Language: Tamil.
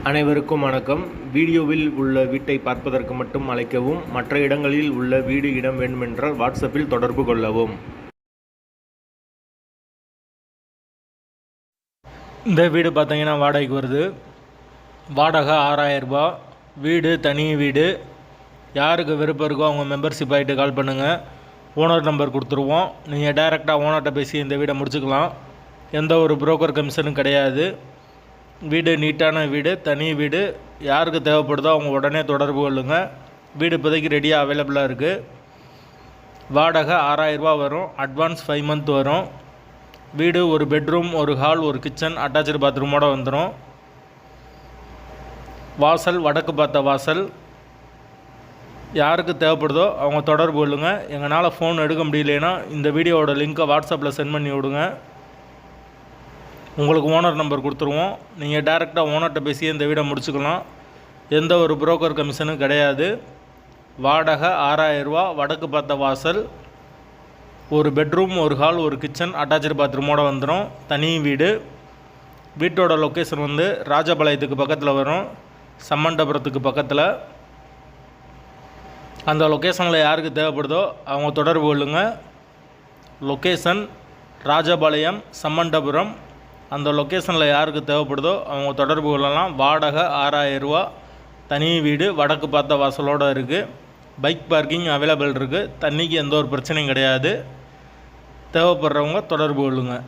அனைவருக்கும் வணக்கம். வீடியோவில் உள்ள வீட்டை பார்ப்பதற்கு மட்டும் அழைக்கவும். மற்ற இடங்களில் உள்ள வீடு இடம் வேண்டுமென்றால் வாட்ஸ்அப்பில் தொடர்பு கொள்ளவும். இந்த வீடு பார்த்தீங்கன்னா வாடகைக்கு வருது. வாடகை 6000 ரூபாய். வீடு தனி வீடு. யாருக்கு விருப்பம் இருக்கோ அவங்க மெம்பர்ஷிப் ஆகிட்டு கால் பண்ணுங்கள். ஓனர் நம்பர் கொடுத்துருவோம். நீங்கள் டைரெக்டாக ஓனர்கிட்ட பேசி இந்த வீடை முடிச்சுக்கலாம். எந்த ஒரு புரோக்கர் கமிஷனும் கிடையாது. வீடு நீட்டான வீடு, தனி வீடு. யாருக்கு தேவைப்படுதோ அவங்க உடனே தொடர்பு கொள்ளுங்கள். வீடு இப்போதைக்கு ரெடியாக அவைலபிளாக இருக்குது. வாடகை 6000 ரூபா வரும். அட்வான்ஸ் 5 மந்த் வரும். வீடு ஒரு பெட்ரூம், ஒரு ஹால், ஒரு கிச்சன், அட்டாச்சு பாத்ரூமோடு வந்துடும். வாசல் வடக்கு பார்த்த வாசல். யாருக்கு தேவைப்படுதோ அவங்க தொடர்பு கொள்ளுங்கள். எங்களால் ஃபோன் எடுக்க முடியலன்னா இந்த வீடியோவோட லிங்க்கை வாட்ஸ்அப்பில் சென்ட் பண்ணி விடுங்க. உங்களுக்கு ஓனர் நம்பர் கொடுத்துருவோம். நீங்கள் டைரெக்டாக ஓனர்கிட்ட பேசி இந்த வீடை முடிச்சுக்கலாம். எந்த ஒரு புரோக்கர் கமிஷனும் கிடையாது. வாடகை 6000 ரூபா. வடக்கு பார்த்த வாசல். ஒரு பெட்ரூம், ஒரு ஹால், ஒரு கிச்சன், அட்டாச்சு பாத்ரூமோடு வந்துடும். தனி வீடு. வீட்டோட லொக்கேஷன் வந்து ராஜபாளையத்துக்கு பக்கத்தில் வரும், சம்மண்டபுரத்துக்கு பக்கத்தில். அந்த லொக்கேஷனில் யாருக்கு தேவைப்படுதோ அவங்க தொடர்பு கொள்ளுங்கள். லொக்கேஷன் ராஜபாளையம், சம்மண்டபுரம். அந்த லொக்கேஷனில் யாருக்கு தேவைப்படுதோ அவங்க தொடர்பு கொள்ளலாம். வாடகை 6000 ரூபா. தனி வீடு, வடக்கு பார்த்த வாசலோடு இருக்குது. பைக் பார்க்கிங் அவைலபிள் இருக்குது. தண்ணிக்கு எந்த ஒரு பிரச்சனையும் கிடையாது. தேவைப்படுறவங்க தொடர்பு கொள்ளுங்கள்.